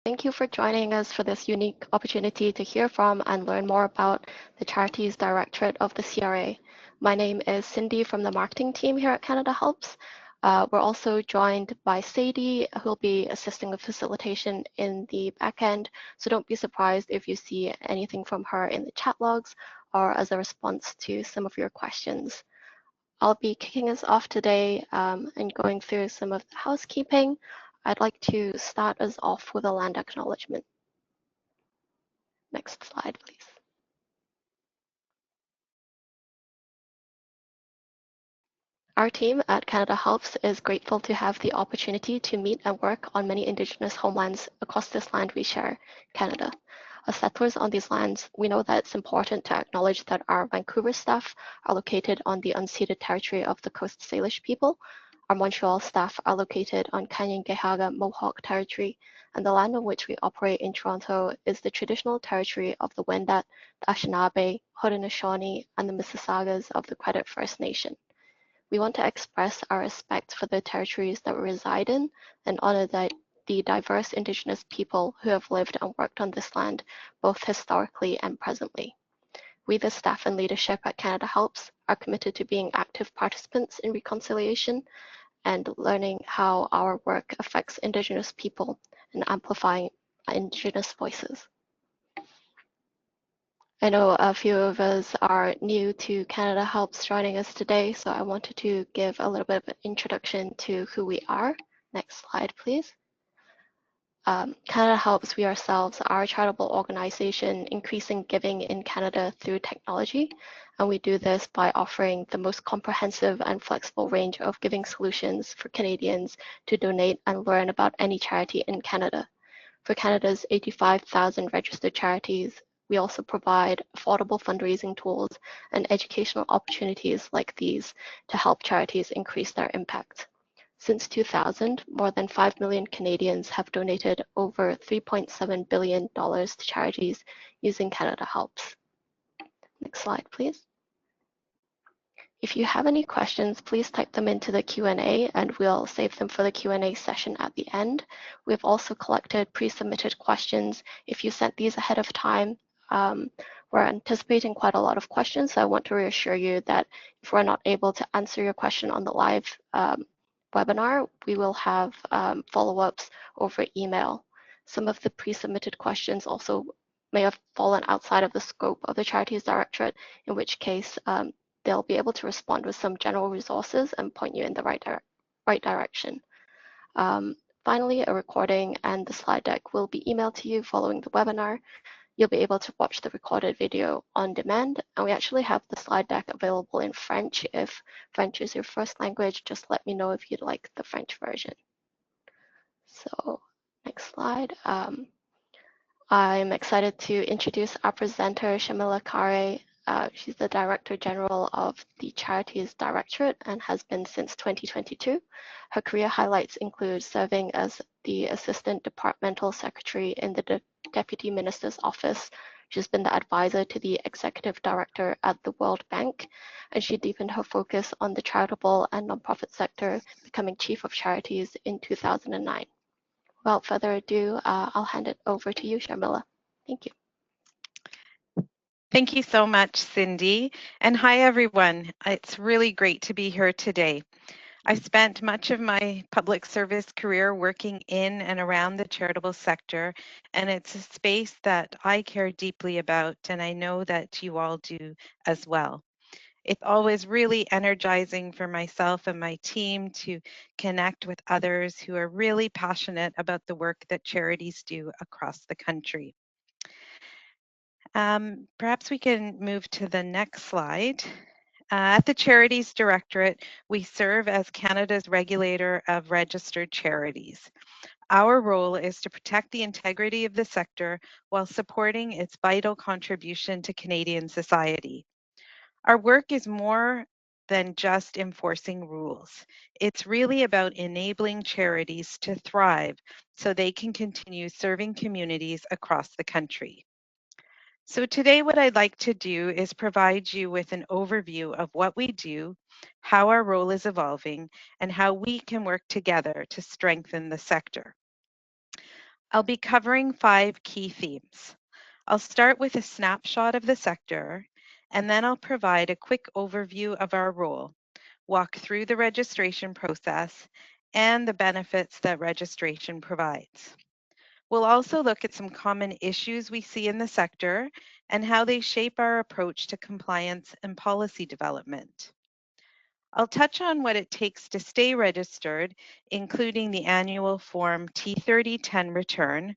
Thank you for joining us for this unique opportunity to hear from and learn more about the Charities Directorate of the CRA. My name is Cindy from the marketing team here at CanadaHelps. We're also joined by Sadie, who will be assisting with facilitation in the back end. So don't be surprised if you see anything from her in the chat logs or as a response to some of your questions. I'll be kicking us off today and going through some of the housekeeping. I'd like to start us off with a land acknowledgement. Next slide, please. Our team at CanadaHelps is grateful to have the opportunity to meet and work on many Indigenous homelands across this land we share, Canada. As settlers on these lands, we know that it's important to acknowledge that our Vancouver staff are located on the unceded territory of the Coast Salish people. Our Montreal staff are located on Kanien'kehá:ka Mohawk territory, and the land on which we operate in Toronto is the traditional territory of the Wendat, the Anishinaabe, Haudenosaunee, and the Mississaugas of the Credit First Nation. We want to express our respect for the territories that we reside in and honor the diverse Indigenous people who have lived and worked on this land, both historically and presently. We, the staff and leadership at CanadaHelps, are committed to being active participants in reconciliation and learning how our work affects Indigenous people and amplifying Indigenous voices. I know a few of us are new to CanadaHelps joining us today, so I wanted to give a little bit of an introduction to who we are. Next slide, please. CanadaHelps, we ourselves are a charitable organization increasing giving in Canada through technology, and we do this by offering the most comprehensive and flexible range of giving solutions for Canadians to donate and learn about any charity in Canada. For Canada's 85,000 registered charities, we also provide affordable fundraising tools and educational opportunities like these to help charities increase their impact. Since 2000, more than 5 million Canadians have donated over $3.7 billion to charities using CanadaHelps. Next slide, please. If you have any questions, please type them into the Q&A and we'll save them for the Q&A session at the end. We've also collected pre-submitted questions. If you sent these ahead of time, we're anticipating quite a lot of questions, so I want to reassure you that if we're not able to answer your question on the live webinar, we will have follow-ups over email. Some of the pre-submitted questions also may have fallen outside of the scope of the Charities Directorate, in which case they'll be able to respond with some general resources and point you in the right direction. Finally, a recording and the slide deck will be emailed to you following the webinar. You'll be able to watch the recorded video on demand, and we actually have the slide deck available in French. If French is your first language, just let me know if you'd like the French version. So next slide. I'm excited to introduce our presenter, Sharmila Khare. She's the Director General of the Charities Directorate and has been since 2022. Her career highlights include serving as the Assistant Departmental Secretary in the Deputy Minister's Office. She's been the advisor to the Executive Director at the World Bank, and she deepened her focus on the charitable and nonprofit sector, becoming Chief of Charities in 2009. Without further ado, I'll hand it over to you, Sharmila. Thank you. Thank you so much, Cindy. And hi, everyone. It's really great to be here today. I spent much of my public service career working in and around the charitable sector, and it's a space that I care deeply about, and I know that you all do as well. It's always really energizing for myself and my team to connect with others who are really passionate about the work that charities do across the country. Perhaps we can move to the next slide. At the Charities Directorate, we serve as Canada's regulator of registered charities. Our role is to protect the integrity of the sector while supporting its vital contribution to Canadian society. Our work is more than just enforcing rules. It's really about enabling charities to thrive so they can continue serving communities across the country. So today what I'd like to do is provide you with an overview of what we do, how our role is evolving, and how we can work together to strengthen the sector. I'll be covering 5 key themes. I'll start with a snapshot of the sector, and then I'll provide a quick overview of our role, walk through the registration process, and the benefits that registration provides. We'll also look at some common issues we see in the sector and how they shape our approach to compliance and policy development. I'll touch on what it takes to stay registered, including the annual Form T3010 return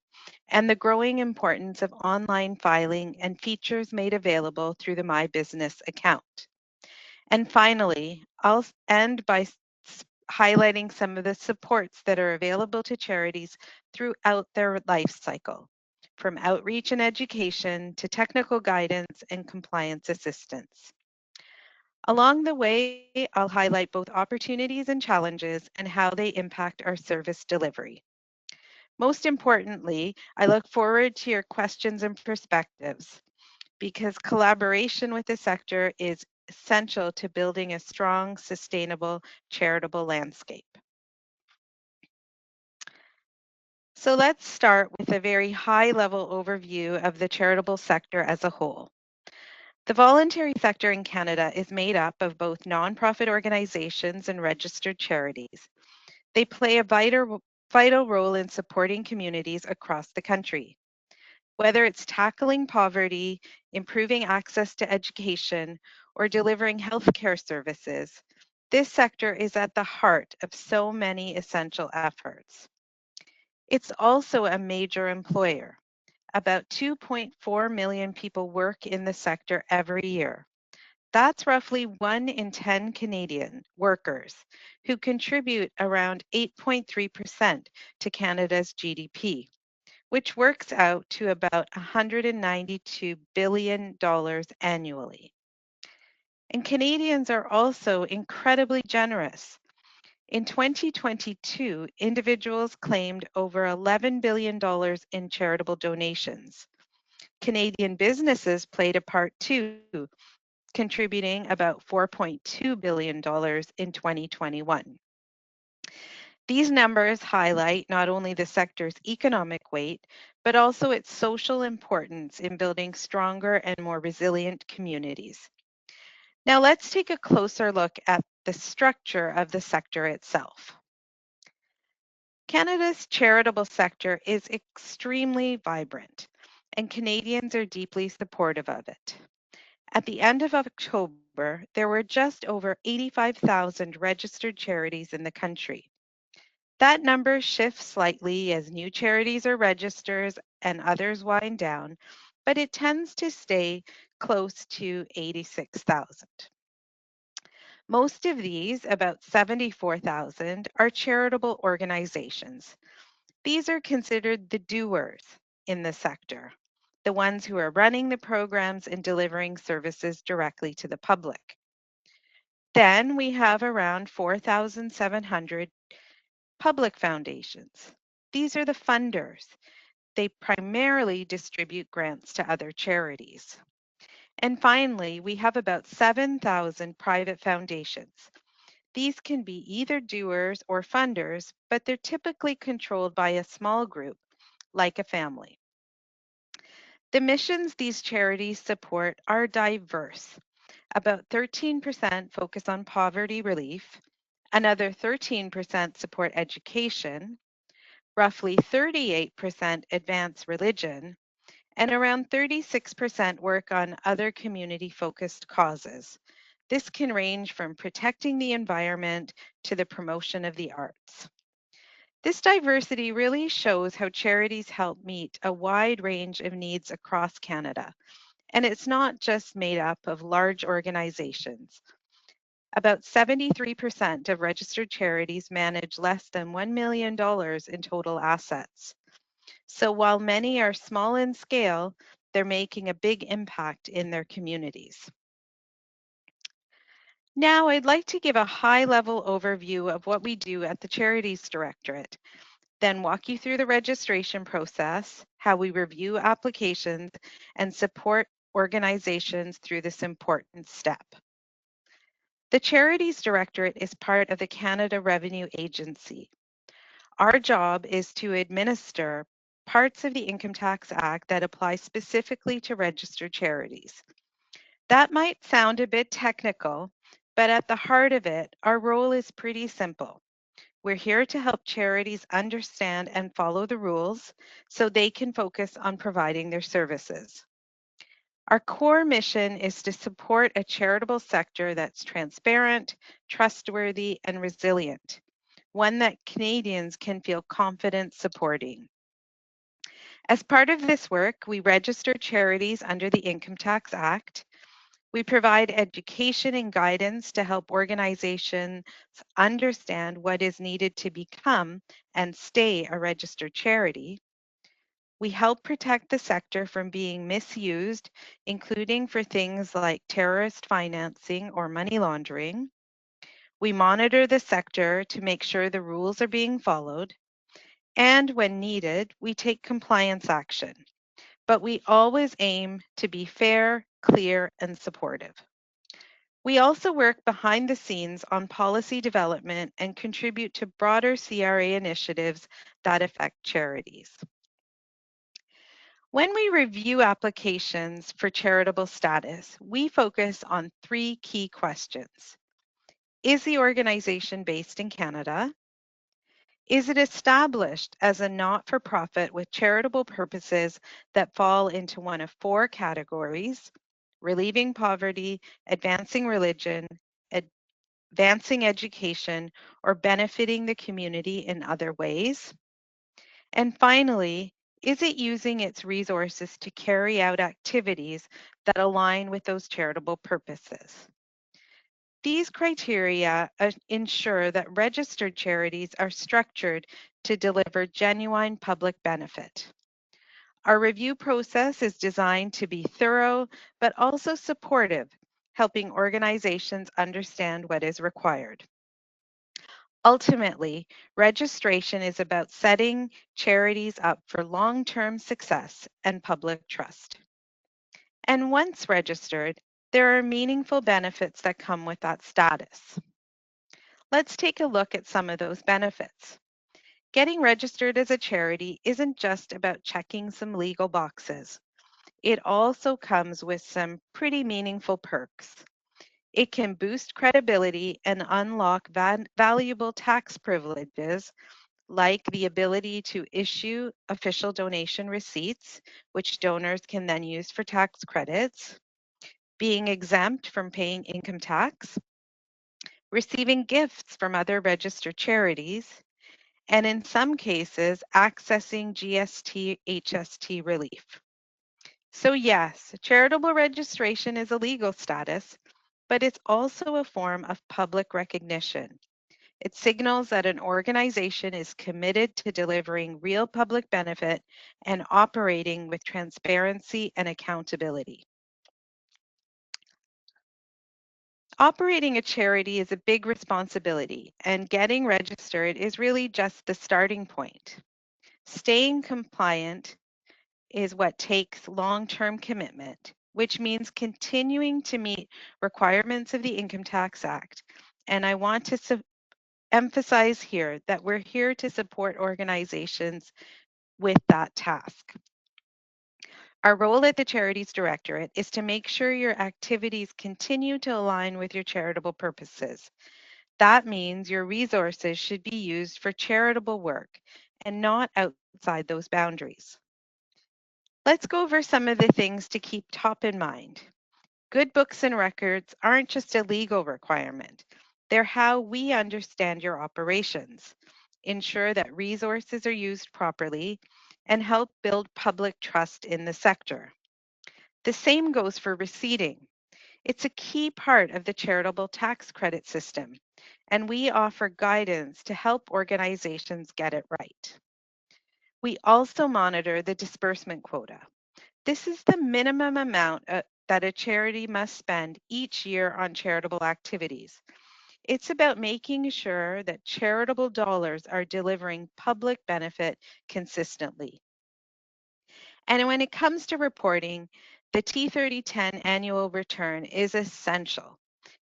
and the growing importance of online filing and features made available through the My Business account. And finally, I'll end by highlighting some of the supports that are available to charities throughout their life cycle, from outreach and education to technical guidance and compliance assistance. Along the way, I'll highlight both opportunities and challenges and how they impact our service delivery. Most importantly, I look forward to your questions and perspectives because collaboration with the sector is essential to building a strong, sustainable, charitable landscape. So let's start with a very high-level overview of the charitable sector as a whole. The voluntary sector in Canada is made up of both nonprofit organizations and registered charities. They play a vital role in supporting communities across the country. Whether it's tackling poverty, improving access to education, or delivering healthcare services, this sector is at the heart of so many essential efforts. It's also a major employer. About 2.4 million people work in the sector every year. That's roughly 1 in 10 Canadian workers who contribute around 8.3% to Canada's GDP, which works out to about $192 billion annually. And Canadians are also incredibly generous. In 2022, individuals claimed over $11 billion in charitable donations. Canadian businesses played a part too, contributing about $4.2 billion in 2021. These numbers highlight not only the sector's economic weight, but also its social importance in building stronger and more resilient communities. Now let's take a closer look at the structure of the sector itself. Canada's charitable sector is extremely vibrant, and Canadians are deeply supportive of it. At the end of October, there were just over 85,000 registered charities in the country. That number shifts slightly as new charities are registered and others wind down, but it tends to stay close to 86,000. Most of these, about 74,000, are charitable organizations. These are considered the doers in the sector, the ones who are running the programs and delivering services directly to the public. Then we have around 4,700 public foundations. These are the funders. They primarily distribute grants to other charities. And finally, we have about 7,000 private foundations. These can be either doers or funders, but they're typically controlled by a small group, like a family. The missions these charities support are diverse. About 13% focus on poverty relief, another 13% support education, roughly 38% advance religion, and around 36% work on other community-focused causes. This can range from protecting the environment to the promotion of the arts. This diversity really shows how charities help meet a wide range of needs across Canada. And it's not just made up of large organizations. About 73% of registered charities manage less than $1 million in total assets. So while many are small in scale, they're making a big impact in their communities. Now, I'd like to give a high-level overview of what we do at the Charities Directorate, then walk you through the registration process, how we review applications, and support organizations through this important step. The Charities Directorate is part of the Canada Revenue Agency. Our job is to administer parts of the Income Tax Act that apply specifically to registered charities. That might sound a bit technical, but at the heart of it, our role is pretty simple. We're here to help charities understand and follow the rules so they can focus on providing their services. Our core mission is to support a charitable sector that's transparent, trustworthy, and resilient, one that Canadians can feel confident supporting. As part of this work, we register charities under the Income Tax Act. We provide education and guidance to help organizations understand what is needed to become and stay a registered charity. We help protect the sector from being misused, including for things like terrorist financing or money laundering. We monitor the sector to make sure the rules are being followed. And when needed, we take compliance action. But we always aim to be fair, clear, and supportive. We also work behind the scenes on policy development and contribute to broader CRA initiatives that affect charities. When we review applications for charitable status, we focus on three key questions. Is the organization based in Canada? Is it established as a not-for-profit with charitable purposes that fall into one of four categories: relieving poverty, advancing religion, advancing education, or benefiting the community in other ways? And finally, is it using its resources to carry out activities that align with those charitable purposes? These criteria ensure that registered charities are structured to deliver genuine public benefit. Our review process is designed to be thorough, but also supportive, helping organizations understand what is required. Ultimately, registration is about setting charities up for long-term success and public trust. And once registered, there are meaningful benefits that come with that status. Let's take a look at some of those benefits. Getting registered as a charity isn't just about checking some legal boxes. It also comes with some pretty meaningful perks. It can boost credibility and unlock valuable tax privileges like the ability to issue official donation receipts, which donors can then use for tax credits, being exempt from paying income tax, receiving gifts from other registered charities, and in some cases, accessing GST HST relief. So yes, charitable registration is a legal status, but it's also a form of public recognition. It signals that an organization is committed to delivering real public benefit and operating with transparency and accountability. Operating a charity is a big responsibility, and getting registered is really just the starting point. Staying compliant is what takes long-term commitment, which means continuing to meet requirements of the Income Tax Act. And I want to emphasize here that we're here to support organizations with that task. Our role at the Charities Directorate is to make sure your activities continue to align with your charitable purposes. That means your resources should be used for charitable work and not outside those boundaries. Let's go over some of the things to keep top in mind. Good books and records aren't just a legal requirement. They're how we understand your operations, ensure that resources are used properly, and help build public trust in the sector. The same goes for receipting. It's a key part of the charitable tax credit system, and we offer guidance to help organizations get it right. We also monitor the disbursement quota. This is the minimum amount that a charity must spend each year on charitable activities. It's about making sure that charitable dollars are delivering public benefit consistently. And when it comes to reporting, the T3010 annual return is essential.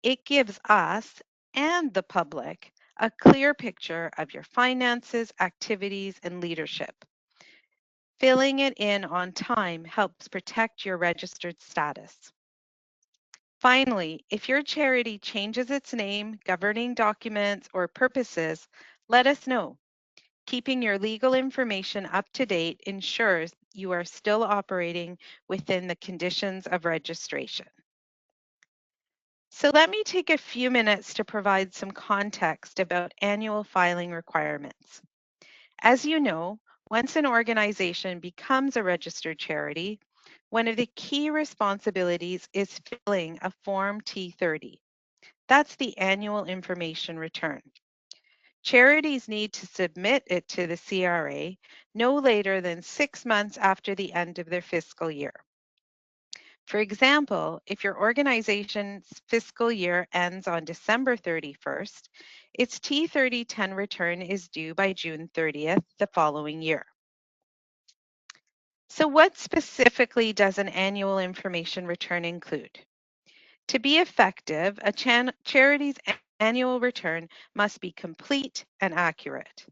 It gives us and the public a clear picture of your finances, activities, and leadership. Filling it in on time helps protect your registered status. Finally, if your charity changes its name, governing documents, or purposes, let us know. Keeping your legal information up to date ensures you are still operating within the conditions of registration. So let me take a few minutes to provide some context about annual filing requirements. As you know, once an organization becomes a registered charity, one of the key responsibilities is filling a Form T30. That's the annual information return. Charities need to submit it to the CRA no later than 6 months after the end of their fiscal year. For example, if your organization's fiscal year ends on December 31st, its T3010 return is due by June 30th the following year. So what specifically does an annual information return include? To be effective, a charity's annual return must be complete and accurate.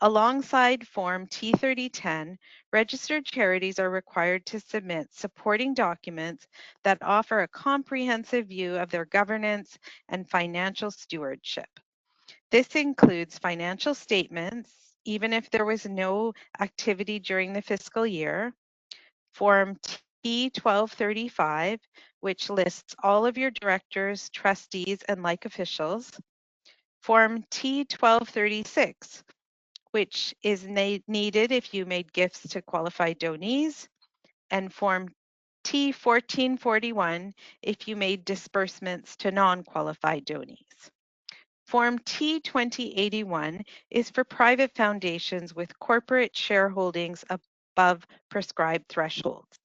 Alongside Form T3010, registered charities are required to submit supporting documents that offer a comprehensive view of their governance and financial stewardship. This includes financial statements, even if there was no activity during the fiscal year, Form T1235, which lists all of your directors, trustees, and like officials, Form T1236, which is needed if you made gifts to qualified donees, and Form T1441 if you made disbursements to non-qualified donees. Form T2081 is for private foundations with corporate shareholdings above prescribed thresholds.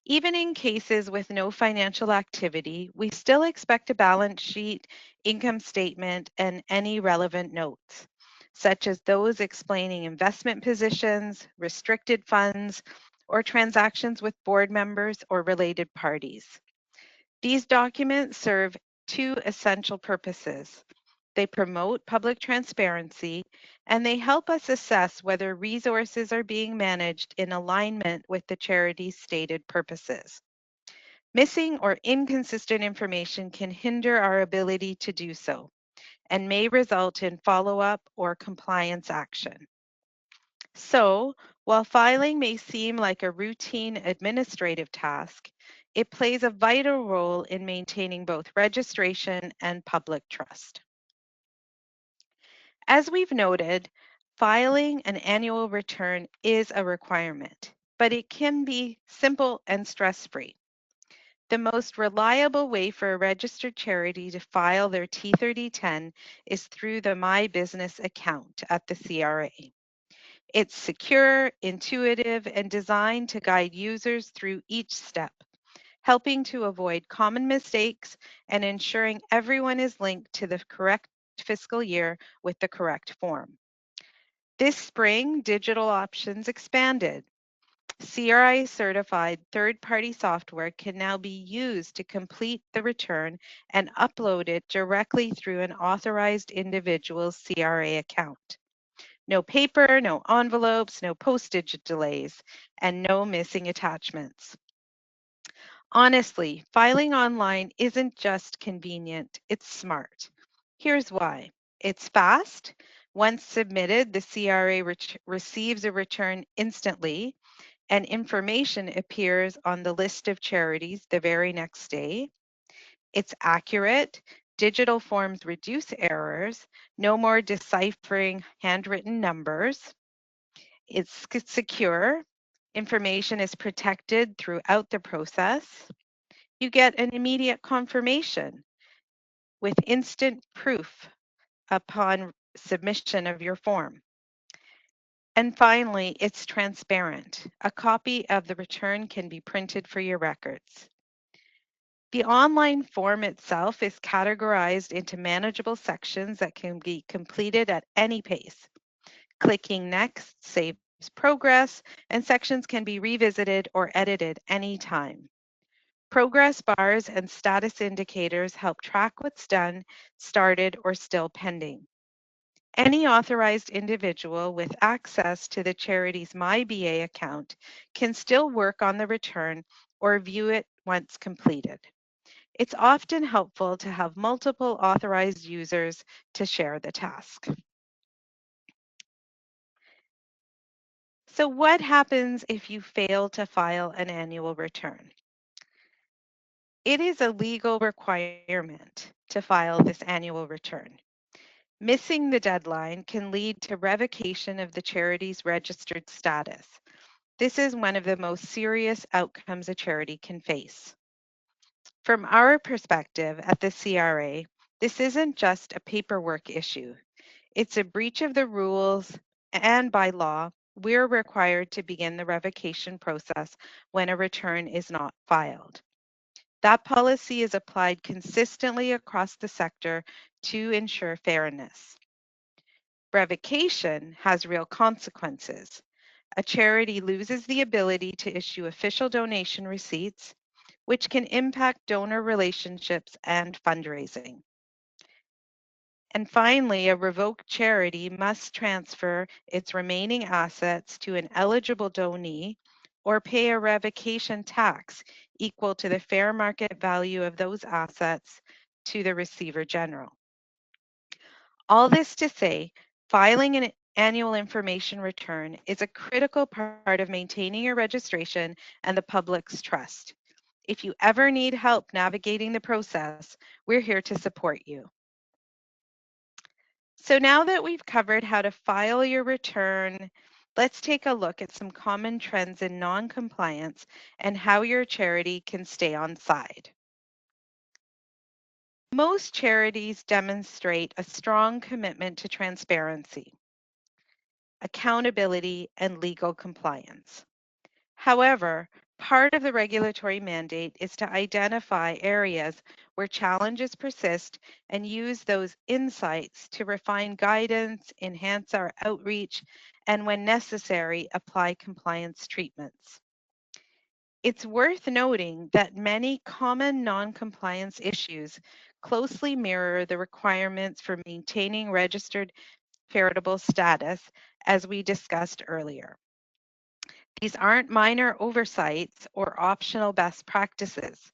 Even in cases with no financial activity, we still expect a balance sheet, income statement, and any relevant notes, such as those explaining investment positions, restricted funds, or transactions with board members or related parties. These documents serve two essential purposes. They promote public transparency, and they help us assess whether resources are being managed in alignment with the charity's stated purposes. Missing or inconsistent information can hinder our ability to do so and may result in follow-up or compliance action. So, while filing may seem like a routine administrative task, it plays a vital role in maintaining both registration and public trust. As we've noted, filing an annual return is a requirement, but it can be simple and stress-free. The most reliable way for a registered charity to file their T3010 is through the My Business account at the CRA. It's secure, intuitive, and designed to guide users through each step, helping to avoid common mistakes and ensuring everyone is linked to the correct fiscal year with the correct form. This spring, digital options expanded. CRI certified third-party software can now be used to complete the return and upload it directly through an authorized individual's CRA account. No paper, no envelopes, no postage delays, and no missing attachments. Honestly, filing online isn't just convenient, it's smart. Here's why. It's fast. Once submitted, the CRA receives a return instantly, and information appears on the list of charities the very next day. It's accurate. Digital forms reduce errors. No more deciphering handwritten numbers. It's secure. Information is protected throughout the process. You get an immediate confirmation with instant proof upon submission of your form. And finally, it's transparent. A copy of the return can be printed for your records. The online form itself is categorized into manageable sections that can be completed at any pace. Clicking Next saves progress, and sections can be revisited or edited anytime. Progress bars and status indicators help track what's done, started, or still pending. Any authorized individual with access to the charity's MyBA account can still work on the return or view it once completed. It's often helpful to have multiple authorized users to share the task. So what happens if you fail to file an annual return? It is a legal requirement to file this annual return. Missing the deadline can lead to revocation of the charity's registered status. This is one of the most serious outcomes a charity can face. From our perspective at the CRA, this isn't just a paperwork issue. It's a breach of the rules, and by law, we're required to begin the revocation process when a return is not filed. That policy is applied consistently across the sector to ensure fairness. Revocation has real consequences. A charity loses the ability to issue official donation receipts, which can impact donor relationships and fundraising. And finally, a revoked charity must transfer its remaining assets to an eligible donee or pay a revocation tax equal to the fair market value of those assets to the receiver general. All this to say, filing an annual information return is a critical part of maintaining your registration and the public's trust. If you ever need help navigating the process, we're here to support you. So now that we've covered how to file your return, let's take a look at some common trends in non-compliance and how your charity can stay on side. Most charities demonstrate a strong commitment to transparency, accountability, and legal compliance. However, part of the regulatory mandate is to identify areas where challenges persist and use those insights to refine guidance, enhance our outreach, and when necessary, apply compliance treatments. It's worth noting that many common non-compliance issues closely mirror the requirements for maintaining registered charitable status, as we discussed earlier. These aren't minor oversights or optional best practices.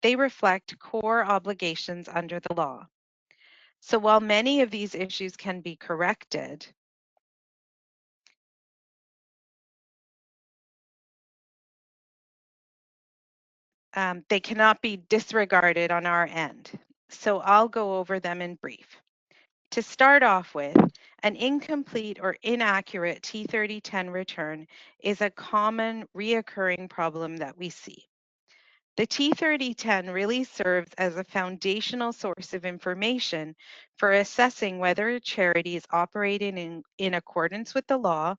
They reflect core obligations under the law. So while many of these issues can be corrected, they cannot be disregarded on our end. So I'll go over them in brief. To start off with, an incomplete or inaccurate T3010 return is a common reoccurring problem that we see. The T3010 really serves as a foundational source of information for assessing whether a charity is operating in accordance with the law.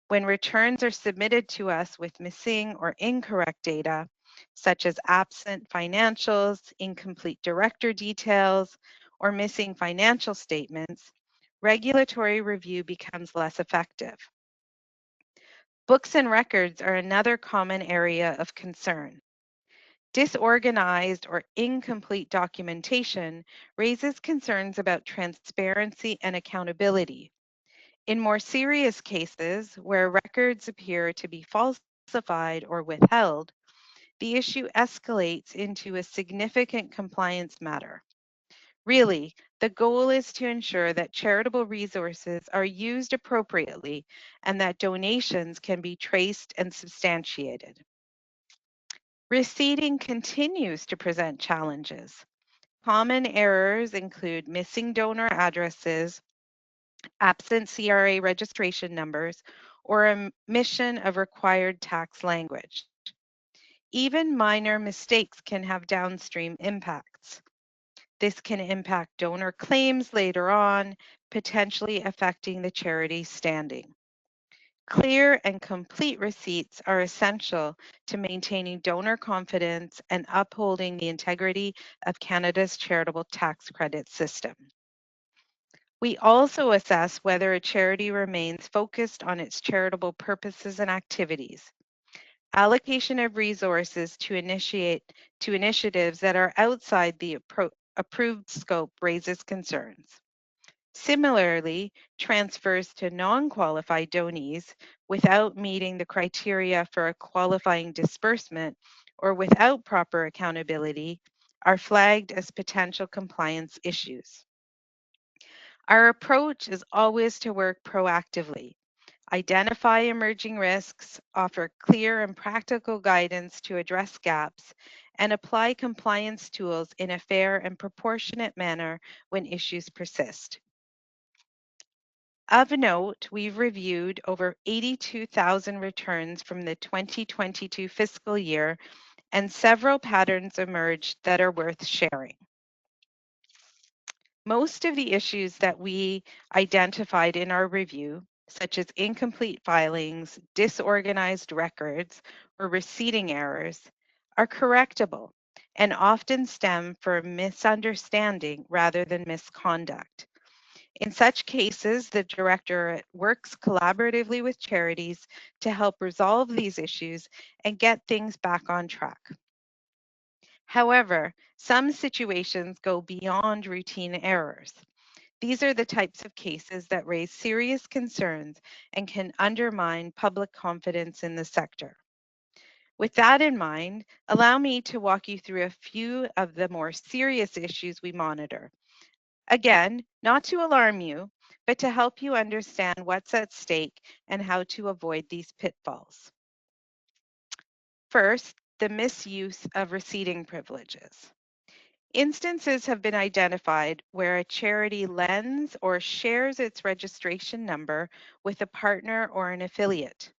When returns are submitted to us with missing or incorrect data, such as absent financials, incomplete director details, or missing financial statements, regulatory review becomes less effective. Books and records are another common area of concern. Disorganized or incomplete documentation raises concerns about transparency and accountability. In more serious cases, where records appear to be falsified or withheld, the issue escalates into a significant compliance matter. Really, the goal is to ensure that charitable resources are used appropriately and that donations can be traced and substantiated. Receipting continues to present challenges. Common errors include missing donor addresses, absent CRA registration numbers, or omission of required tax language. Even minor mistakes can have downstream impacts. This can impact donor claims later on, potentially affecting the charity's standing. Clear and complete receipts are essential to maintaining donor confidence and upholding the integrity of Canada's charitable tax credit system. We also assess whether a charity remains focused on its charitable purposes and activities. Allocation of resources to initiatives that are outside the approved scope raises concerns. Similarly, transfers to non-qualified donees without meeting the criteria for a qualifying disbursement or without proper accountability are flagged as potential compliance issues. Our approach is always to work proactively, identify emerging risks, offer clear and practical guidance to address gaps, and apply compliance tools in a fair and proportionate manner when issues persist. Of note, we've reviewed over 82,000 returns from the 2022 fiscal year, and several patterns emerged that are worth sharing. Most of the issues that we identified in our review, such as incomplete filings, disorganized records, or receipting errors, are correctable and often stem from misunderstanding rather than misconduct. In such cases, the Directorate works collaboratively with charities to help resolve these issues and get things back on track. However, some situations go beyond routine errors. These are the types of cases that raise serious concerns and can undermine public confidence in the sector. With that in mind, allow me to walk you through a few of the more serious issues we monitor. Again, not to alarm you, but to help you understand what's at stake and how to avoid these pitfalls. First, the misuse of receipting privileges. Instances have been identified where a charity lends or shares its registration number with a partner or an affiliate.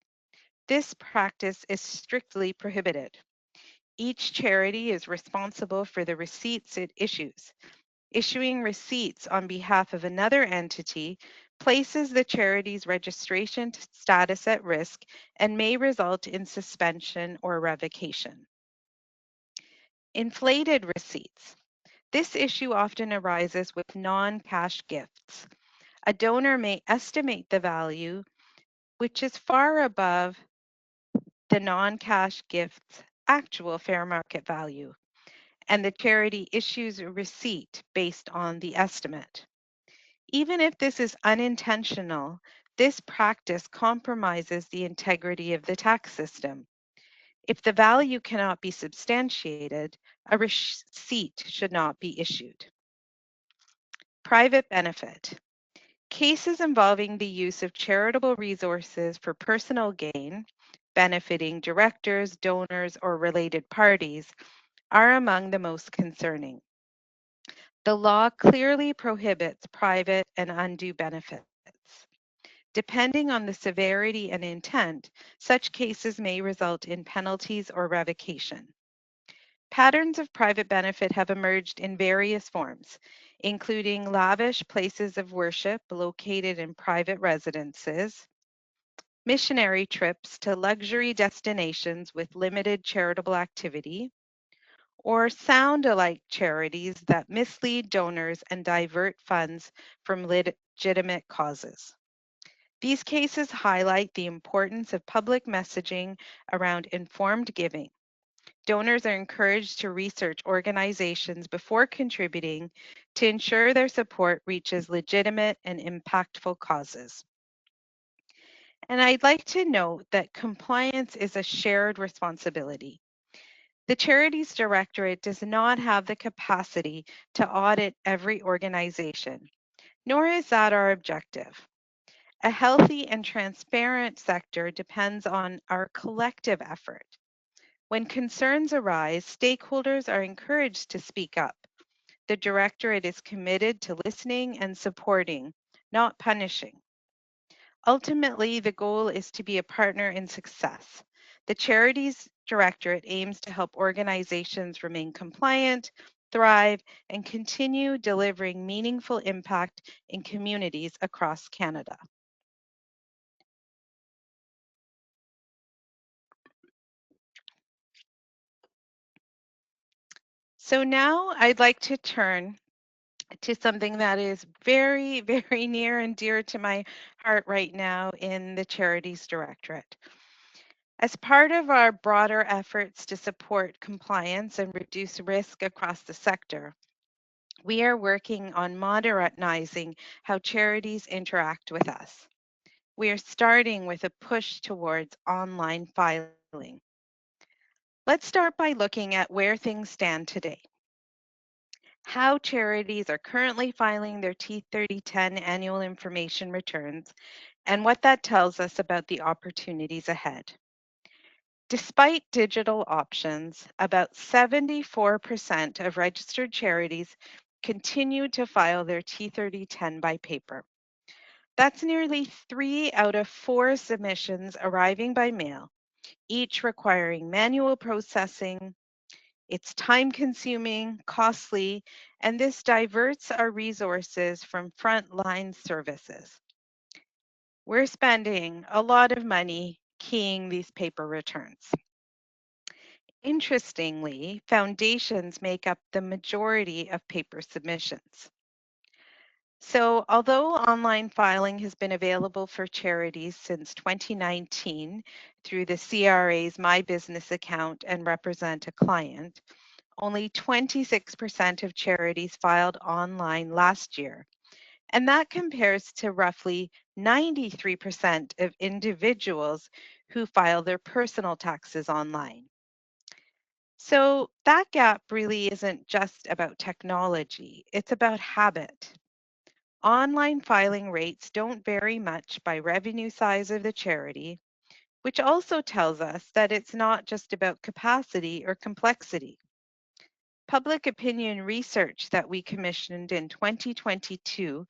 This practice is strictly prohibited. Each charity is responsible for the receipts it issues. Issuing receipts on behalf of another entity places the charity's registration status at risk and may result in suspension or revocation. Inflated receipts. This issue often arises with non-cash gifts. A donor may estimate the value, which is far above the non-cash gift's actual fair market value, and the charity issues a receipt based on the estimate. Even if this is unintentional, this practice compromises the integrity of the tax system. If the value cannot be substantiated, a receipt should not be issued. Private benefit. Cases involving the use of charitable resources for personal gain, benefiting directors, donors, or related parties, are among the most concerning. The law clearly prohibits private and undue benefits. Depending on the severity and intent, such cases may result in penalties or revocation. Patterns of private benefit have emerged in various forms, including lavish places of worship located in private residences, missionary trips to luxury destinations with limited charitable activity, or sound-alike charities that mislead donors and divert funds from legitimate causes. These cases highlight the importance of public messaging around informed giving. Donors are encouraged to research organizations before contributing to ensure their support reaches legitimate and impactful causes. And I'd like to note that compliance is a shared responsibility. The Charities Directorate does not have the capacity to audit every organization, nor is that our objective. A healthy and transparent sector depends on our collective effort. When concerns arise, stakeholders are encouraged to speak up. The Directorate is committed to listening and supporting, not punishing. Ultimately, the goal is to be a partner in success. The Charities Directorate aims to help organizations remain compliant, thrive, and continue delivering meaningful impact in communities across Canada. So now I'd like to turn to something that is very, very near and dear to my heart right now in the Charities Directorate. As part of our broader efforts to support compliance and reduce risk across the sector, We are working on modernizing how charities interact with us. We are starting with a push towards online filing. Let's start by looking at where things stand today. How charities are currently filing their T3010 annual information returns and what that tells us about the opportunities ahead. Despite digital options, about 74% of registered charities continue to file their T3010 by paper. That's nearly 3 out of 4 submissions arriving by mail, each requiring manual processing. It's time consuming, costly, and this diverts our resources from frontline services. We're spending a lot of money keying these paper returns. Interestingly, foundations make up the majority of paper submissions. So, although online filing has been available for charities since 2019 through the CRA's My Business account and Represent a Client, only 26% of charities filed online last year. And that compares to roughly 93% of individuals who file their personal taxes online. So that gap really isn't just about technology, it's about habit. Online filing rates don't vary much by revenue size of the charity, which also tells us that it's not just about capacity or complexity. Public opinion research that we commissioned in 2022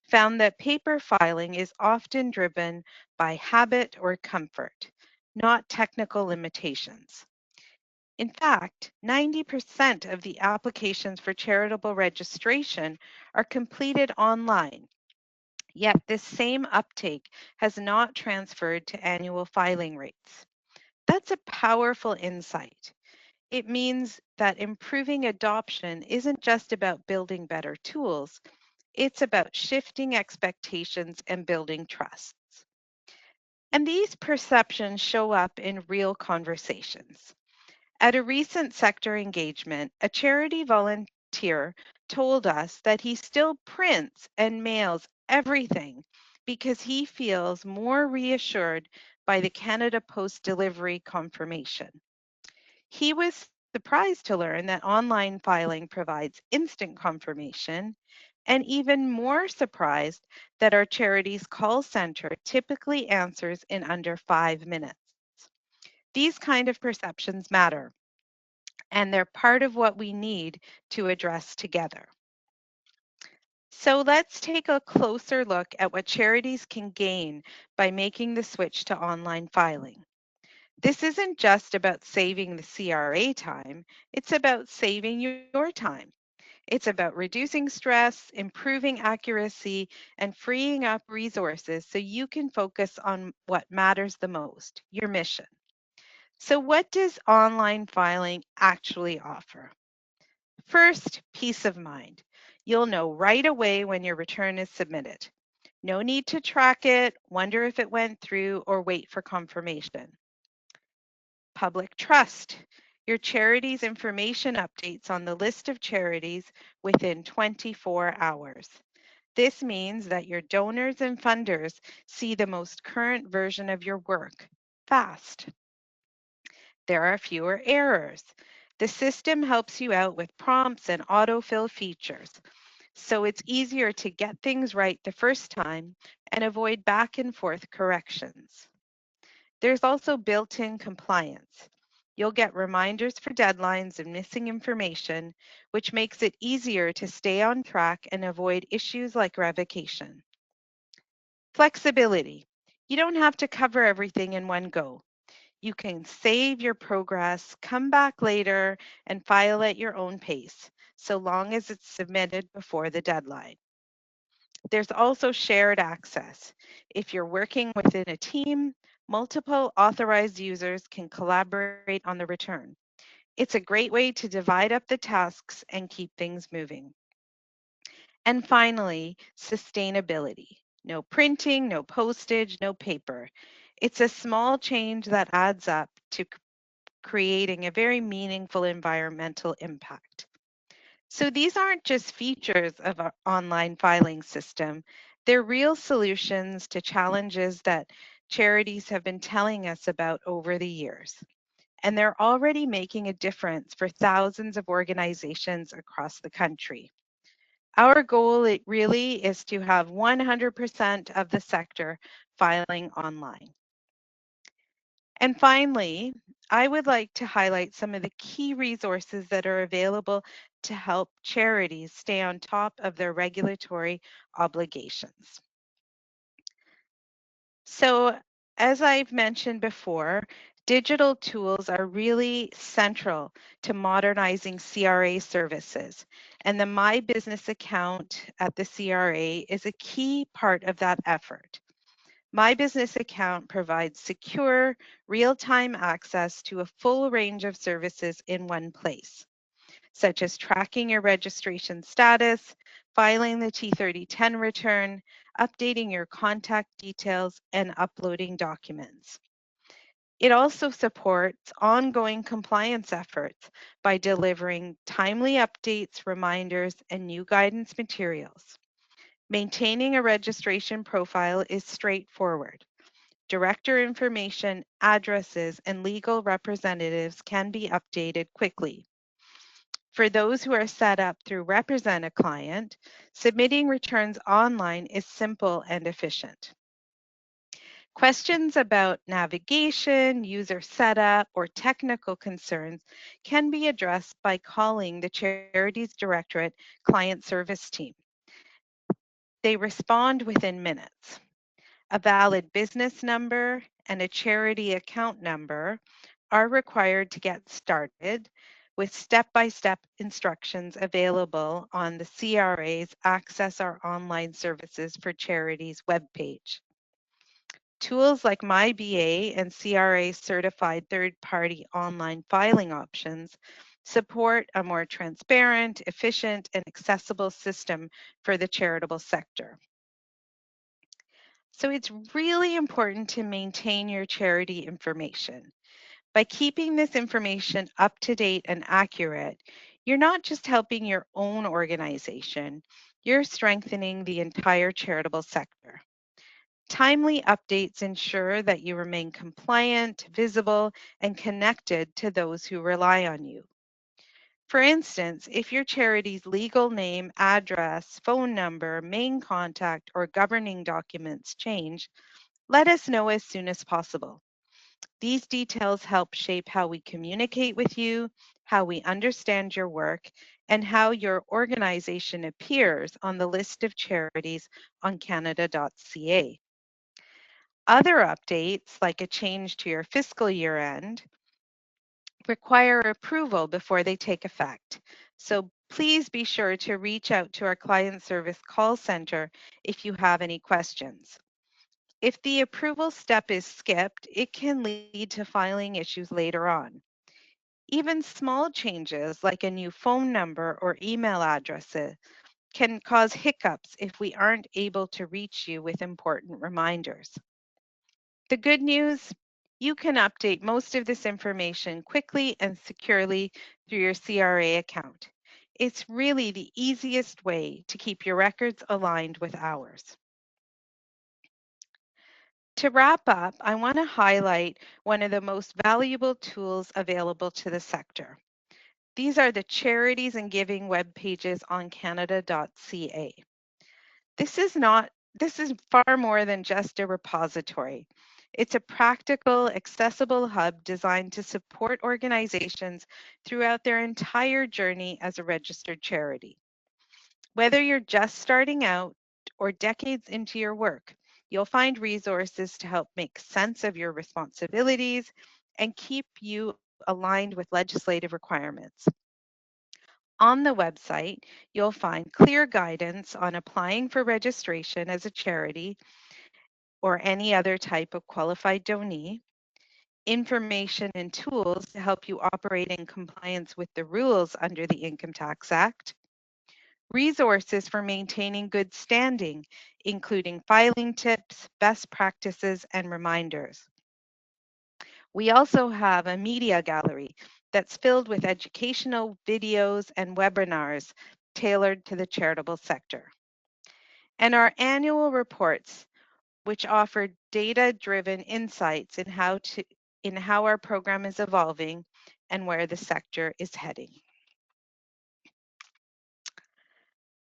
found that paper filing is often driven by habit or comfort, not technical limitations. In fact, 90% of the applications for charitable registration are completed online. Yet this same uptake has not transferred to annual filing rates. That's a powerful insight. It means that improving adoption isn't just about building better tools, it's about shifting expectations and building trusts. And these perceptions show up in real conversations. At a recent sector engagement, a charity volunteer told us that he still prints and mails everything because he feels more reassured by the Canada Post delivery confirmation. He was surprised to learn that online filing provides instant confirmation, and even more surprised that our charity's call center typically answers in under 5 minutes. These kind of perceptions matter, and they're part of what we need to address together. So let's take a closer look at what charities can gain by making the switch to online filing. This isn't just about saving the CRA time, it's about saving your time. It's about reducing stress, improving accuracy, and freeing up resources so you can focus on what matters the most, your mission. So, what does online filing actually offer? First, peace of mind. You'll know right away when your return is submitted. No need to track it, wonder if it went through, or wait for confirmation. Public trust. Your charity's information updates on the list of charities within 24 hours. This means that your donors and funders see the most current version of your work fast. There are fewer errors. The system helps you out with prompts and autofill features, so it's easier to get things right the first time and avoid back and forth corrections. There's also built-in compliance. You'll get reminders for deadlines and missing information, which makes it easier to stay on track and avoid issues like revocation. Flexibility. You don't have to cover everything in one go. You can save your progress, come back later, and file at your own pace, so long as it's submitted before the deadline. There's also shared access. If you're working within a team, multiple authorized users can collaborate on the return. It's a great way to divide up the tasks and keep things moving. And finally, sustainability. No printing, no postage, no paper. It's a small change that adds up to creating a very meaningful environmental impact. So these aren't just features of our online filing system, they're real solutions to challenges that charities have been telling us about over the years. And they're already making a difference for thousands of organizations across the country. Our goal it really is to have 100% of the sector filing online. And finally, I would like to highlight some of the key resources that are available to help charities stay on top of their regulatory obligations. So, as I've mentioned before, digital tools are really central to modernizing CRA services. And the My Business account at the CRA is a key part of that effort. My Business account provides secure, real-time access to a full range of services in one place, such as tracking your registration status, filing the T3010 return, updating your contact details, and uploading documents. It also supports ongoing compliance efforts by delivering timely updates, reminders, and new guidance materials. Maintaining a registration profile is straightforward. Director information, addresses, and legal representatives can be updated quickly. For those who are set up through Represent a Client, submitting returns online is simple and efficient. Questions about navigation, user setup, or technical concerns can be addressed by calling the Charities Directorate client service team. They respond within minutes. A valid business number and a charity account number are required to get started with step-by-step instructions available on the CRA's Access Our Online Services for Charities webpage. Tools like MyBA and CRA certified third-party online filing options support a more transparent, efficient, and accessible system for the charitable sector. So it's really important to maintain your charity information. By keeping this information up to date and accurate, you're not just helping your own organization, you're strengthening the entire charitable sector. Timely updates ensure that you remain compliant, visible, and connected to those who rely on you. For instance, if your charity's legal name, address, phone number, main contact, or governing documents change, let us know as soon as possible. These details help shape how we communicate with you, how we understand your work, and how your organization appears on the list of charities on Canada.ca. Other updates, like a change to your fiscal year end, require approval before they take effect. So please be sure to reach out to our client service call center if you have any questions. If the approval step is skipped, it can lead to filing issues later on. Even small changes like a new phone number or email address can cause hiccups if we aren't able to reach you with important reminders. The good news, you can update most of this information quickly and securely through your CRA account. It's really the easiest way to keep your records aligned with ours. To wrap up, I want to highlight one of the most valuable tools available to the sector. These are the charities and giving web pages on Canada.ca. This is far more than just a repository. It's a practical, accessible hub designed to support organizations throughout their entire journey as a registered charity. Whether you're just starting out or decades into your work, you'll find resources to help make sense of your responsibilities and keep you aligned with legislative requirements. On the website, you'll find clear guidance on applying for registration as a charity or any other type of qualified donee, information and tools to help you operate in compliance with the rules under the Income Tax Act, resources for maintaining good standing, including filing tips, best practices, and reminders. We also have a media gallery that's filled with educational videos and webinars tailored to the charitable sector. And our annual reports, which offer data-driven insights in how our program is evolving and where the sector is heading.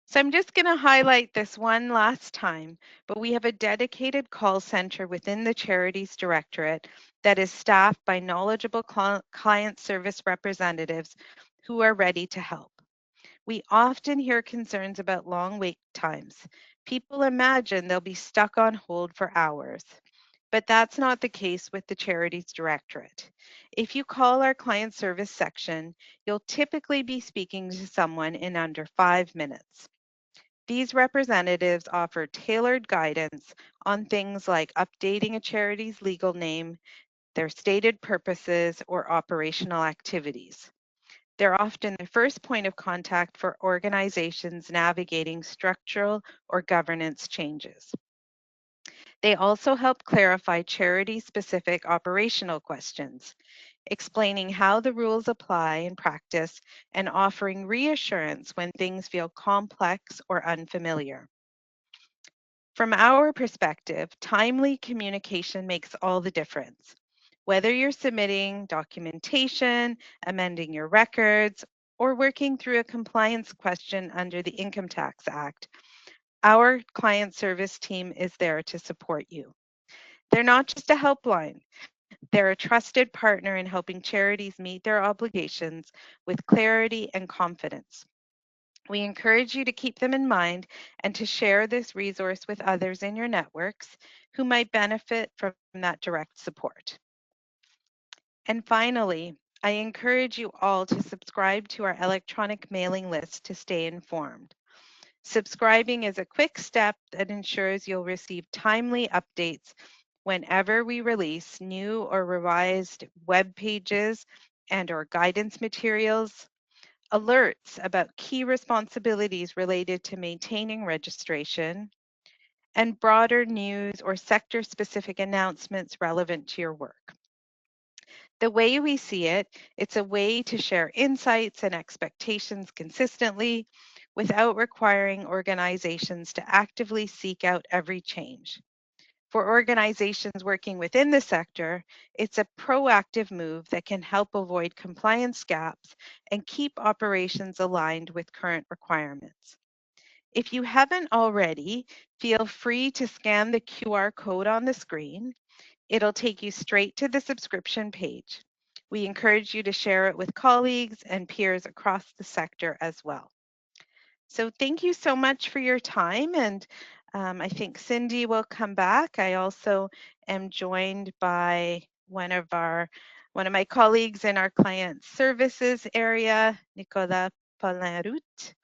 So I'm just going to highlight this one last time, but we have a dedicated call center within the Charities Directorate that is staffed by knowledgeable client service representatives who are ready to help. We often hear concerns about long wait times. People imagine they'll be stuck on hold for hours, but that's not the case with the Charities Directorate. If you call our client service section, you'll typically be speaking to someone in under 5 minutes. These representatives offer tailored guidance on things like updating a charity's legal name, their stated purposes, or operational activities. They're often the first point of contact for organizations navigating structural or governance changes. They also help clarify charity-specific operational questions, explaining how the rules apply in practice and offering reassurance when things feel complex or unfamiliar. From our perspective, timely communication makes all the difference. Whether you're submitting documentation, amending your records, or working through a compliance question under the Income Tax Act, our client service team is there to support you. They're not just a helpline. They're a trusted partner in helping charities meet their obligations with clarity and confidence. We encourage you to keep them in mind and to share this resource with others in your networks who might benefit from that direct support. And finally, I encourage you all to subscribe to our electronic mailing list to stay informed. Subscribing is a quick step that ensures you'll receive timely updates whenever we release new or revised web pages and/or guidance materials, alerts about key responsibilities related to maintaining registration, and broader news or sector-specific announcements relevant to your work. The way we see it, it's a way to share insights and expectations consistently without requiring organizations to actively seek out every change. For organizations working within the sector, it's a proactive move that can help avoid compliance gaps and keep operations aligned with current requirements. If you haven't already, feel free to scan the QR code on the screen. It'll take you straight to the subscription page. We encourage you to share it with colleagues and peers across the sector as well. So thank you so much for your time, and I think Cindy will come back. I also am joined by one of my colleagues in our client services area, Nicolas Paulin-Route,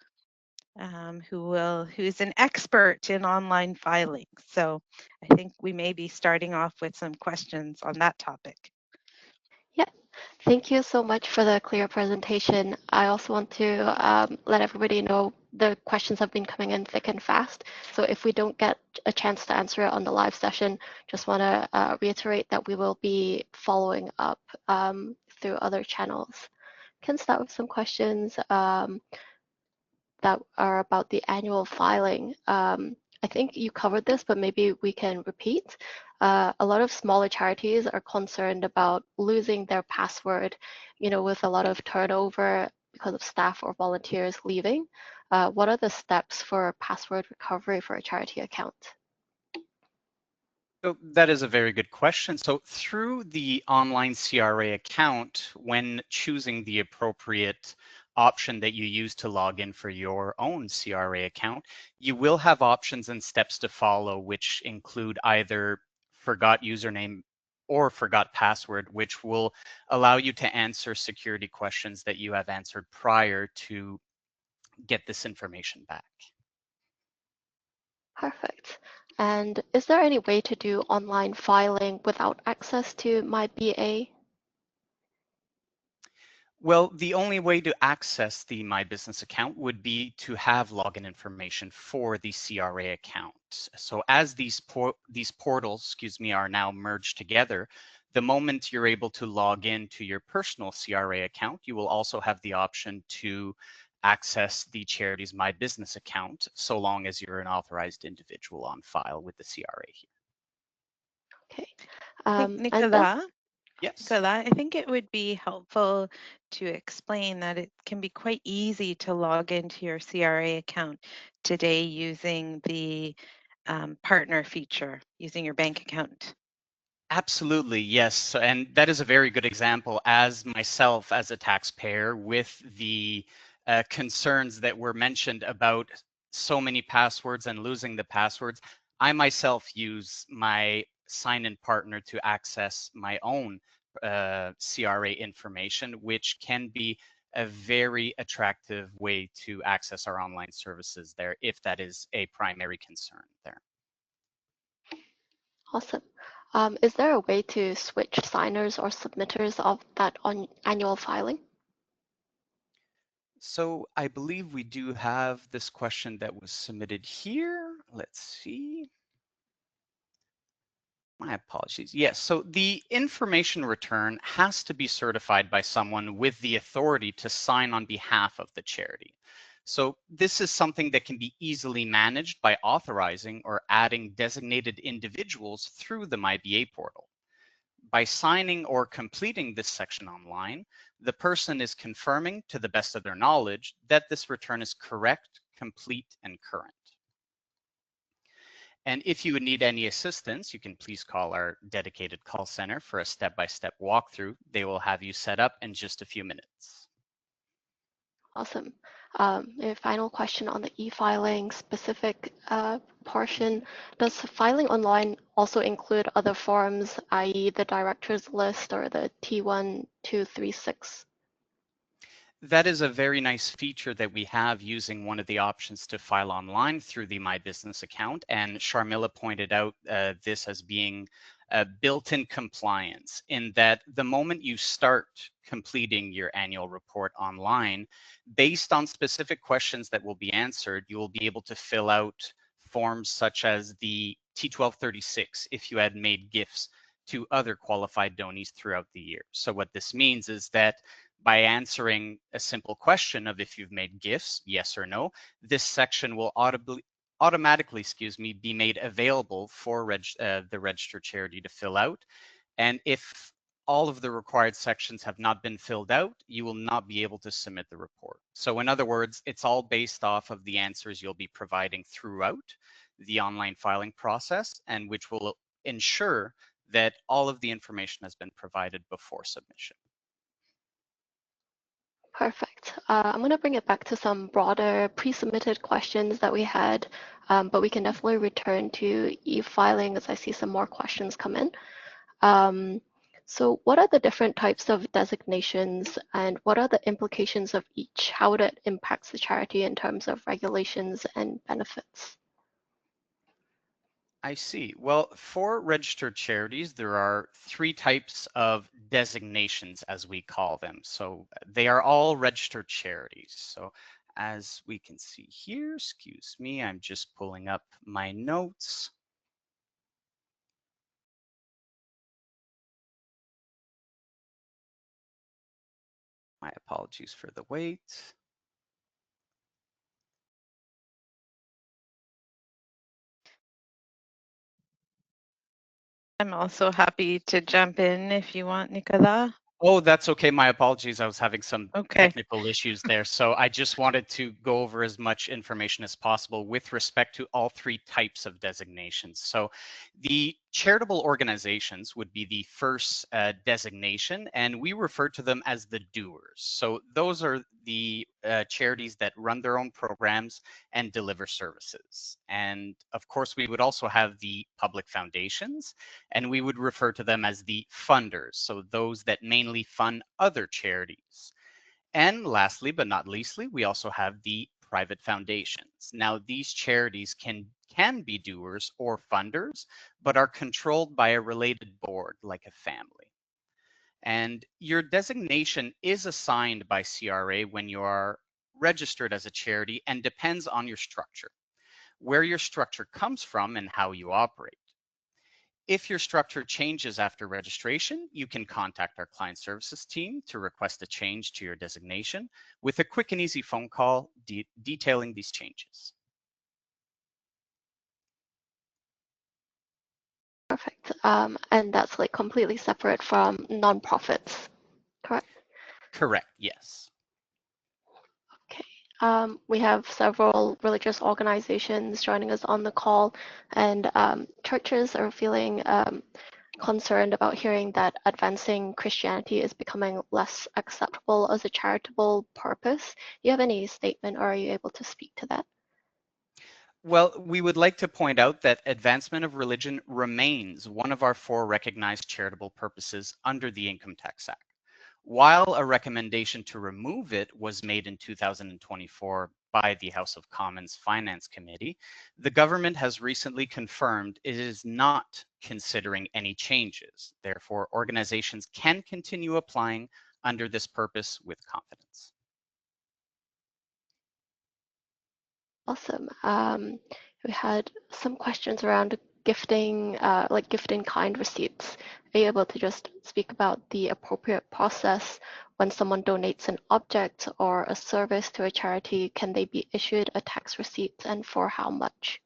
who's an expert in online filing. So I think we may be starting off with some questions on that topic. Yeah, thank you so much for the clear presentation. I also want to let everybody know the questions have been coming in thick and fast. So if we don't get a chance to answer it on the live session, just want to reiterate that we will be following up through other channels. Can start with some questions that are about the annual filing. I think you covered this, but maybe we can repeat. A lot of smaller charities are concerned about losing their password, with a lot of turnover because of staff or volunteers leaving. What are the steps for password recovery for a charity account? So that is a very good question. So through the online CRA account, when choosing the appropriate option that you use to log in for your own CRA account, you will have options and steps to follow, which include either forgot username or forgot password, which will allow you to answer security questions that you have answered prior to get this information back. Perfect. And is there any way to do online filing without access to My BA? Well, the only way to access the My Business account would be to have login information for the CRA account. So as these portals, are now merged together, The moment you're able to log in to your personal CRA account, you will also have the option to access the charity's My Business account, so long as you're an authorized individual on file with the CRA here. Okay. I think, And Nicola, Yes. I think it would be helpful to explain that it can be quite easy to log into your CRA account today using the partner feature, using your bank account. Absolutely, yes. And that is a very good example. As myself, as a taxpayer, with the concerns that were mentioned about so many passwords and losing the passwords, I myself use my sign-in partner to access my own CRA information, which can be a very attractive way to access our online services there, if that is a primary concern there. awesome. Is there a way to switch signers or submitters of that annual filing? So I believe we do have this question that was submitted here. Let's see. My apologies. Yes, so the information return has to be certified by someone with the authority to sign on behalf of the charity. So this is something that can be easily managed by authorizing or adding designated individuals through the MyBA portal. By signing or completing this section online, the person is confirming, to the best of their knowledge, that this return is correct, complete, and current. And if you would need any assistance, you can please call our dedicated call center for a step-by-step walkthrough. They will have you set up in just a few minutes. Awesome. A final question on the e-filing specific portion. Does filing online also include other forms, i.e. the director's list or the T1236? That is a very nice feature that we have using one of the options to file online through the My Business account. And Sharmila pointed out this as being built-in compliance, in that the moment you start completing your annual report online, based on specific questions that will be answered, you will be able to fill out forms such as the T1236 if you had made gifts to other qualified donees throughout the year. So what this means is that by answering a simple question of if you've made gifts, yes or no, this section will automatically, be made available for the registered charity to fill out. And if all of the required sections have not been filled out, you will not be able to submit the report. So in other words, it's all based off of the answers you'll be providing throughout the online filing process, and which will ensure that all of the information has been provided before submission. Perfect. I'm going to bring it back to some broader pre-submitted questions that we had, but we can definitely return to e-filing as I see some more questions come in. So what are the different types of designations and what are the implications of each? How would it impact the charity in terms of regulations and benefits? I see. Well, for registered charities, there are three types of designations, as we call them. So they are all registered charities. So as we can see here, excuse me, I'm just pulling up my notes. My apologies for the wait. I'm also happy to jump in if you want, Nicola. Oh, that's okay. My apologies. I was having some Okay. technical issues there. So I just wanted to go over as much information as possible with respect to all three types of designations. So the charitable organizations would be the first designation, and we refer to them as the doers. So those are the charities that run their own programs and deliver services. And of course, we would also have the public foundations, and we would refer to them as the funders, so those that mainly fund other charities. And lastly, but not leastly, we also have the private foundations. Now, these charities can be doers or funders, but are controlled by a related board, like a family. And your designation is assigned by CRA when you are registered as a charity and depends on your structure, where your structure comes from and how you operate. If your structure changes after registration, you can contact our client services team to request a change to your designation with a quick and easy phone call detailing these changes. Perfect. And that's like completely separate from nonprofits, correct? Correct, yes. Okay. We have several religious organizations joining us on the call, and churches are feeling concerned about hearing that advancing Christianity is becoming less acceptable as a charitable purpose. Do you have any statement, or are you able to speak to that? Well, we would like to point out that advancement of religion remains one of our 4 recognized charitable purposes under the Income Tax Act. While a recommendation to remove it was made in 2024 by the House of Commons Finance Committee, the government has recently confirmed it is not considering any changes. Therefore, organizations can continue applying under this purpose with confidence. Awesome. We had some questions around gifting, like gift in kind receipts. Are you able to just speak about the appropriate process when someone donates an object or a service to a charity? Can they be issued a tax receipt, and for how much?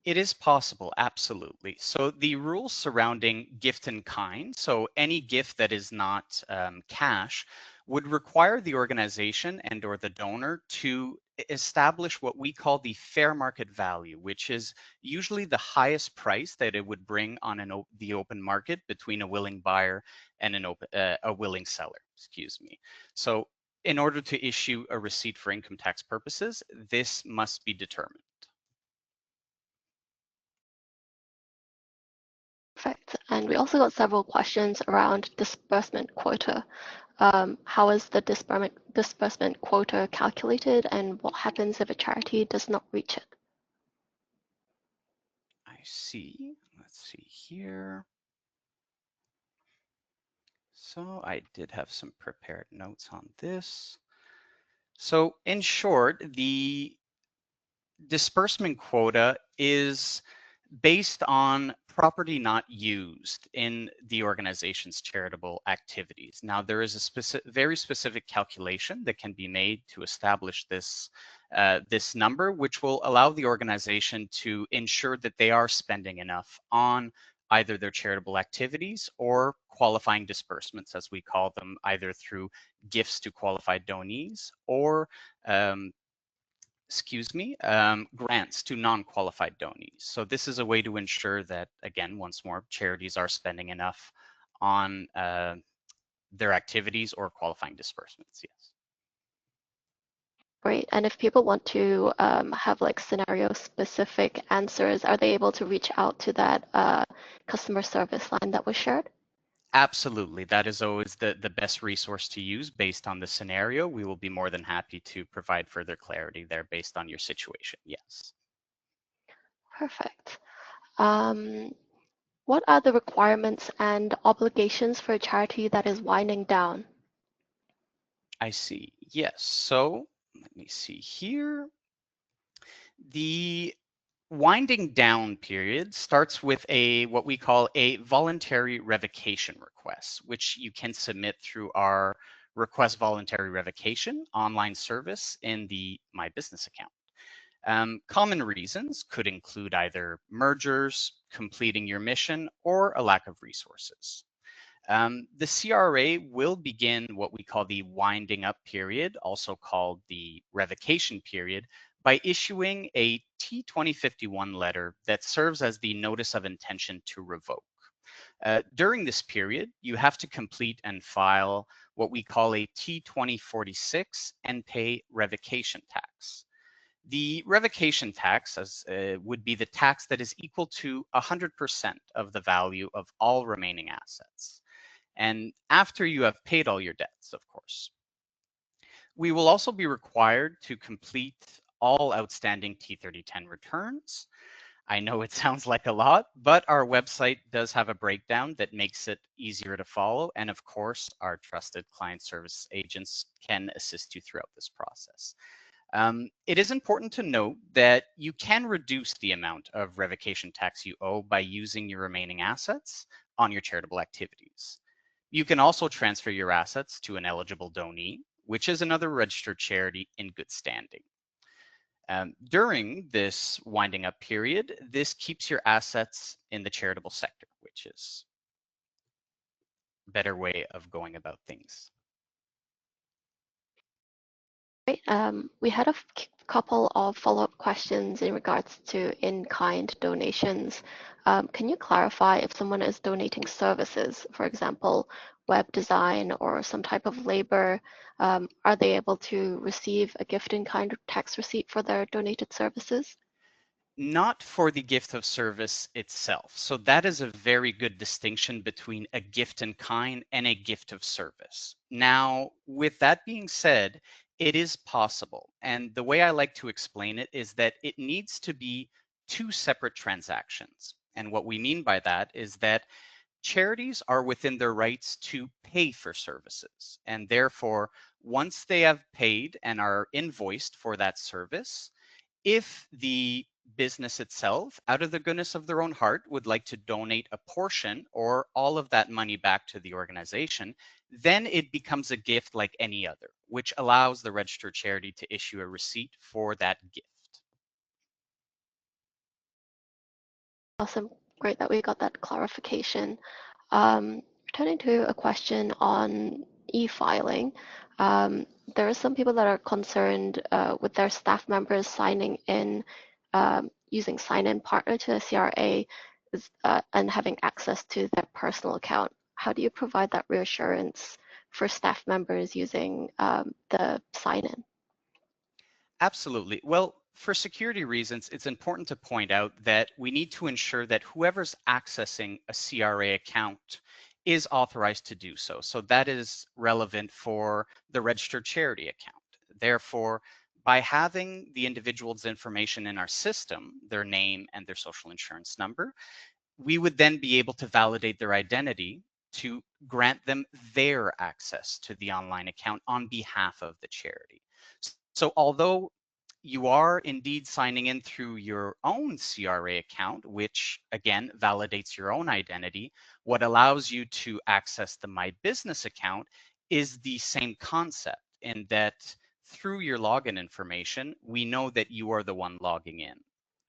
It is possible, absolutely. So the rules surrounding gift in kind, so any gift that is not cash, would require the organization and or the donor to establish what we call the fair market value, which is usually the highest price that it would bring on the open market between a willing buyer and a willing seller, excuse me. So in order to issue a receipt for income tax purposes, this must be determined. Perfect. And we also got several questions around disbursement quota. How is the disbursement quota calculated, and what happens if a charity does not reach it? I see. Let's see here. So I did have some prepared notes on this. So in short, the disbursement quota is based on property not used in the organization's charitable activities. Now, there is a very specific calculation that can be made to establish this, this number, which will allow the organization to ensure that they are spending enough on either their charitable activities or qualifying disbursements, as we call them, either through gifts to qualified donees or grants to non-qualified donees. So this is a way to ensure that, again, once more, charities are spending enough on their activities or qualifying disbursements, yes. Great. And if people want to have like scenario specific answers, are they able to reach out to that customer service line that was shared? Absolutely. That is always the best resource to use based on the scenario. We will be more than happy to provide further clarity there based on your situation, yes. Perfect. What are the requirements and obligations for a charity that is winding down? I see. Yes. So let me see here. The winding down period starts with what we call a voluntary revocation request, which you can submit through our request voluntary revocation online service in the My Business account. Common reasons could include either mergers, completing your mission, or a lack of resources. The CRA will begin what we call the winding up period, also called the revocation period, by issuing a T2051 letter that serves as the notice of intention to revoke. During this period, you have to complete and file what we call a T2046 and pay revocation tax. The revocation tax would be the tax that is equal to 100% of the value of all remaining assets. And after you have paid all your debts, of course. We will also be required to complete all outstanding T3010 returns. I know it sounds like a lot, but our website does have a breakdown that makes it easier to follow. And of course, our trusted client service agents can assist you throughout this process. It is important to note that you can reduce the amount of revocation tax you owe by using your remaining assets on your charitable activities. You can also transfer your assets to an eligible donee, which is another registered charity in good standing. During this winding up period, this keeps your assets in the charitable sector, which is a better way of going about things. Great. We had a couple of follow-up questions in regards to in-kind donations. Can you clarify if someone is donating services, for example, web design or some type of labor, are they able to receive a gift in kind tax receipt for their donated services? Not for the gift of service itself. So that is a very good distinction between a gift in kind and a gift of service. Now, with that being said, it is possible. And the way I like to explain it is that it needs to be two separate transactions. And what we mean by that is that charities are within their rights to pay for services. And therefore, once they have paid and are invoiced for that service, if the business itself, out of the goodness of their own heart, would like to donate a portion or all of that money back to the organization, then it becomes a gift like any other, which allows the registered charity to issue a receipt for that gift. Awesome. Great that we got that clarification. Returning to a question on e-filing, there are some people that are concerned with their staff members signing in using sign-in partner to a CRA and having access to their personal account. How do you provide that reassurance for staff members using the sign-in? Absolutely. Well, for security reasons, it's important to point out that we need to ensure that whoever's accessing a CRA account is authorized to do so. So that is relevant for the registered charity account. Therefore, by having the individual's information in our system, their name and their social insurance number, we would then be able to validate their identity to grant them their access to the online account on behalf of the charity. So although you are indeed signing in through your own CRA account, which again validates your own identity, what allows you to access the My Business account is the same concept in that through your login information, we know that you are the one logging in.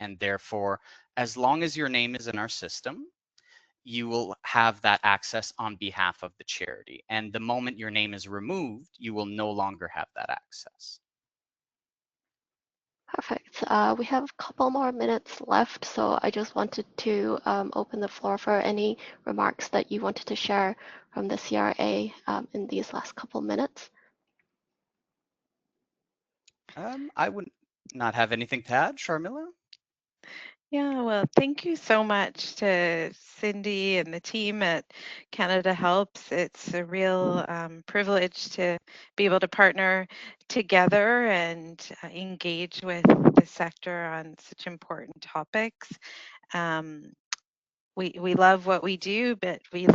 And therefore, as long as your name is in our system, you will have that access on behalf of the charity. And the moment your name is removed, you will no longer have that access. Perfect. We have a couple more minutes left, so I just wanted to open the floor for any remarks that you wanted to share from the CRA in these last couple minutes. I would not have anything to add, Sharmila. Yeah, well, thank you so much to Cindy and the team at CanadaHelps. It's a real privilege to be able to partner together and engage with the sector on such important topics. We love what we do, but we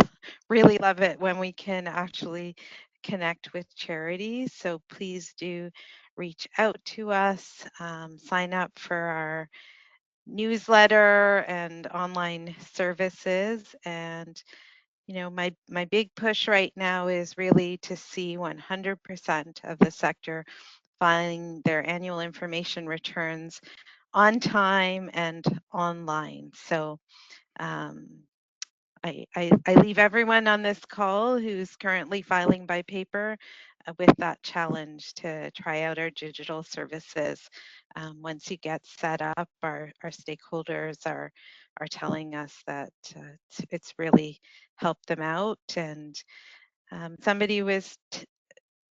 really love it when we can actually connect with charities. So please do reach out to us, sign up for our newsletter and online services. And you know, my big push right now is really to see 100% of the sector filing their annual information returns on time and online. So I leave everyone on this call who's currently filing by paper with that challenge to try out our digital services. Once you get set up, our stakeholders are telling us that it's really helped them out. And somebody was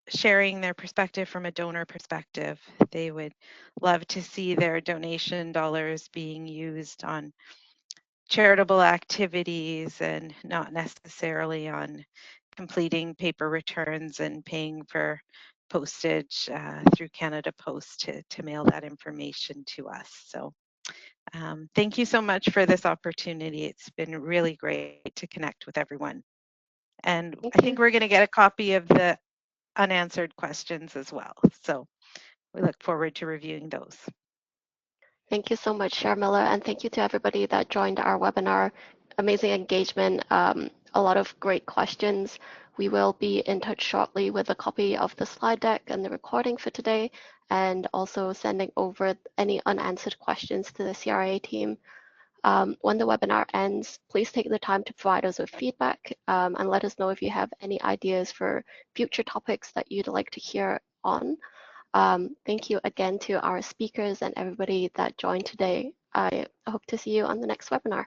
sharing their perspective from a donor perspective. They would love to see their donation dollars being used on charitable activities and not necessarily on completing paper returns and paying for postage through Canada Post to mail that information to us. So thank you so much for this opportunity. It's been really great to connect with everyone. And Thank I you. think we're going to get a copy of the unanswered questions as well. So we look forward to reviewing those. Thank you so much, Sharmila, and thank you to everybody that joined our webinar. Amazing engagement, a lot of great questions. We will be in touch shortly with a copy of the slide deck and the recording for today, and also sending over any unanswered questions to the CRA team. When the webinar ends, please take the time to provide us with feedback and let us know if you have any ideas for future topics that you'd like to hear on. Thank you again to our speakers and everybody that joined today. I hope to see you on the next webinar.